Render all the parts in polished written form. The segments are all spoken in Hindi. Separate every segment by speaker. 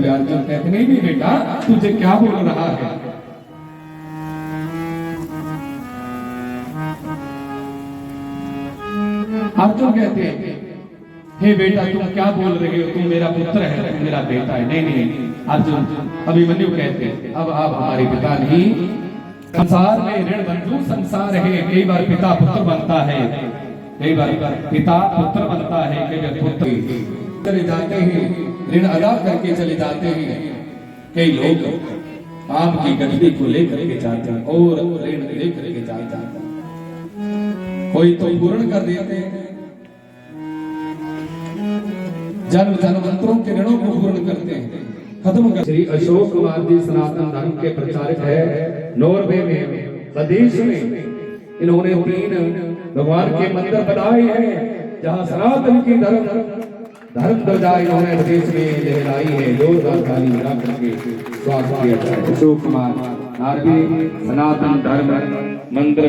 Speaker 1: बोले अर्जुन कहते नहीं भी बेटा तुझे क्या बोल रहा है। अर्जुन कहते हैं हे बेटा तुम क्या बोल रहे हो, तुम मेरा पुत्र है, तुम मेरा बेटा है। नहीं नहीं अर्जुन, अभिमन्यु कहते हैं अब आप हमारे पिता नहीं, संसार में ऋण बंधु संसार है, कई बार पिता पुत्र बनता है, कई बार पिता पुत्र बनता है, कई बार पुत्र चले जाते हैं, ऋण अदा करके चले जाते हैं। कई लोग आपकी गद्दी को लेकर के जाते हैं और ऋण लेकर के जाते हैं, कोई तो पूर्ण कर देते हैं, जन्म जन्मांतरों के ऋणों को पूर्ण करते हैं, खत्म कर। श्री अशोक कुमार जी सनातन धर्म के प्रचारक है, नॉर्वे में प्रदेश में इन्होंने 3 भगवान के मंदिर बनाए हैं, जहां सनातन की धर्म ध्वजा इन्होंने प्रदेश में लहराई है। जोरदार ताली बजा करके स्वागत किया जाए। अशोक कुमार नारवी सनातन धर्म मंदिर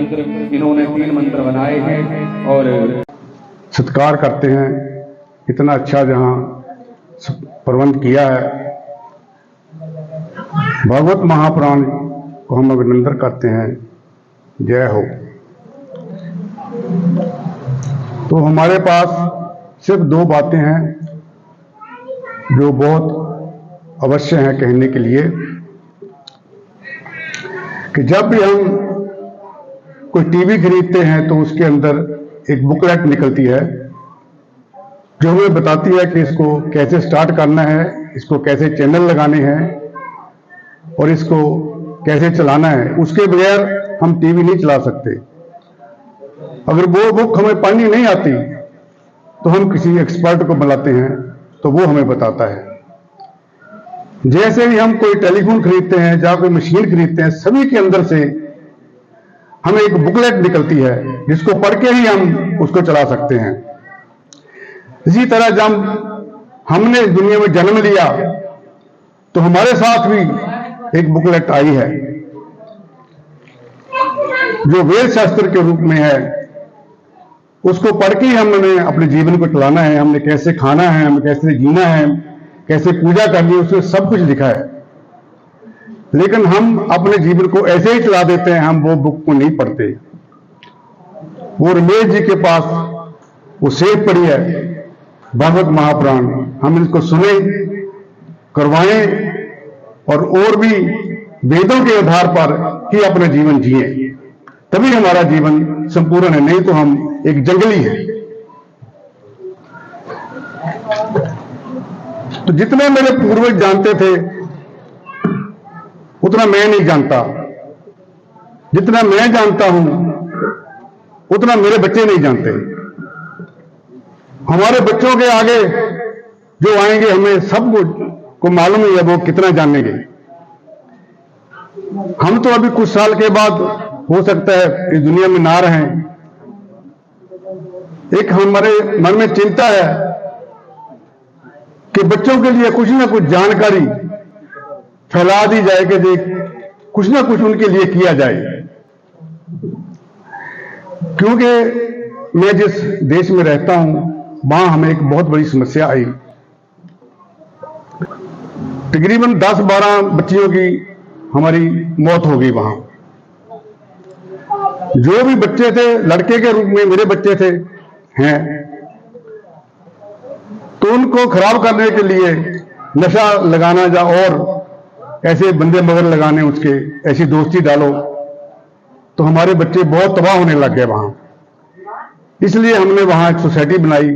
Speaker 1: इन्होंने 3 मंदिर बनाए हैं और
Speaker 2: सत्कार करते हैं। इतना अच्छा जहां प्रबंध किया है, भागवत महापुराण को हम अभिनंदन करते हैं। जय हो। तो हमारे पास सिर्फ 2 बातें हैं जो बहुत अवश्य हैं कहने के लिए, कि जब भी हम कोई टीवी खरीदते हैं तो उसके अंदर एक बुकलेट निकलती है जो हमें बताती है कि इसको कैसे स्टार्ट करना है, इसको कैसे चैनल लगाने हैं और इसको कैसे चलाना है। उसके बगैर हम टीवी नहीं चला सकते। अगर वो बुक हमें पढ़नी नहीं आती तो हम किसी एक्सपर्ट को बुलाते हैं तो वो हमें बताता है। जैसे ही हम कोई टेलीफोन खरीदते हैं या कोई मशीन खरीदते हैं, सभी के अंदर से हमें एक बुकलेट निकलती है जिसको पढ़ के ही हम उसको चला सकते हैं। इसी तरह जब हमने इस दुनिया में जन्म लिया तो हमारे साथ भी एक बुकलेट आई है जो वेद शास्त्र के रूप में है। उसको पढ़ के ही हमने अपने जीवन को चलाना है, हमने कैसे खाना है, हमें कैसे जीना है, कैसे पूजा करनी है, उसमें सब कुछ लिखा है। लेकिन हम अपने जीवन को ऐसे ही चला देते हैं, हम वो बुक को नहीं पढ़ते। वो रमेश जी के पास वो सेव पड़ी है भागवत महापुराण, हम इसको सुने, करवाएं और भी वेदों के आधार पर ही अपना जीवन जिए, तभी हमारा जीवन संपूर्ण है। नहीं तो हम एक जंगली है। तो जितने मेरे पूर्वज जानते थे उतना मैं नहीं जानता, जितना मैं जानता हूं उतना मेरे बच्चे नहीं जानते। हमारे बच्चों के आगे जो आएंगे हमें सब को मालूम है वो कितना जानेंगे। हम तो अभी कुछ साल के बाद हो सकता है इस दुनिया में ना रहें। एक हमारे मन में चिंता है कि बच्चों के लिए कुछ ना कुछ जानकारी फैला दी जाए, कि कुछ ना कुछ उनके लिए किया जाए। क्योंकि मैं जिस देश में रहता हूं वहां हमें एक बहुत बड़ी समस्या आई। तकरीबन 10-12 बच्चियों की हमारी मौत हो गई वहां। जो भी बच्चे थे लड़के के रूप में मेरे बच्चे थे हैं, तो उनको खराब करने के लिए नशा लगाना या और ऐसे बंदे मगर लगाने, उसके ऐसी दोस्ती डालो, तो हमारे बच्चे बहुत तबाह होने लग गए वहां। इसलिए हमने वहां एक सोसाइटी बनाई,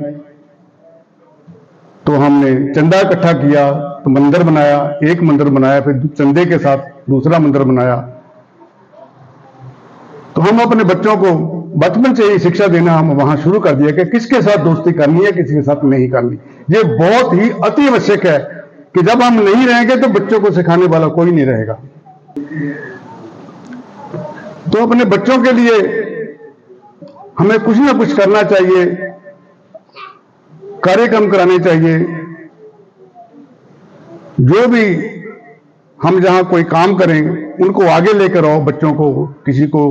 Speaker 2: तो हमने चंदा इकट्ठा किया तो मंदिर बनाया, एक मंदिर बनाया, फिर चंदे के साथ दूसरा मंदिर बनाया। तो हम अपने बच्चों को बचपन से ही शिक्षा देना हम वहां शुरू कर दिया कि किसके साथ दोस्ती करनी है, किसी के साथ नहीं करनी। ये बहुत ही अति आवश्यक है कि जब हम नहीं रहेंगे तो बच्चों को सिखाने वाला कोई नहीं रहेगा। तो अपने बच्चों के लिए हमें कुछ ना कुछ करना चाहिए, कार्यक्रम कराने चाहिए। जो भी हम जहां कोई काम करें उनको आगे लेकर आओ, बच्चों को, किसी को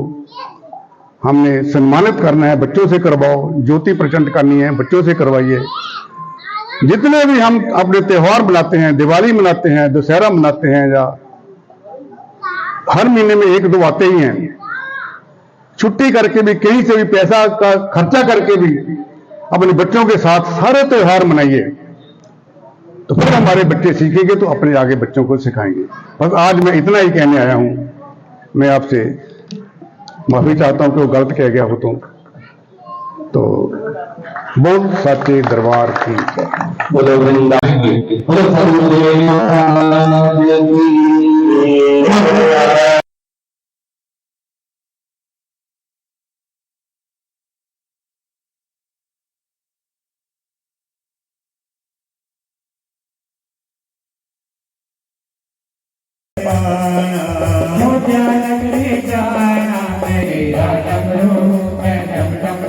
Speaker 2: हमने सम्मानित करना है बच्चों से करवाओ, ज्योति प्रचंड करनी है बच्चों से करवाइए। जितने भी हम अपने त्योहार मनाते हैं, दिवाली मनाते हैं, दशहरा मनाते हैं, या हर महीने में एक दो आते ही हैं, छुट्टी करके भी, कहीं से भी पैसा का खर्चा करके भी अपने बच्चों के साथ सारे त्योहार मनाइए, तो फिर हमारे बच्चे सीखेंगे तो अपने आगे बच्चों को सिखाएंगे। बस आज मैं इतना ही कहने आया हूं। मैं आपसे माफी चाहता हूं कि वो गलत कह गया हो तो बोल सच्चे दरबार की जय।
Speaker 3: बोलो वृंदावन की, बोलो सतगुरु महाराज की।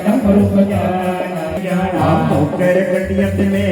Speaker 4: डमरू बजाना, कर कटियत में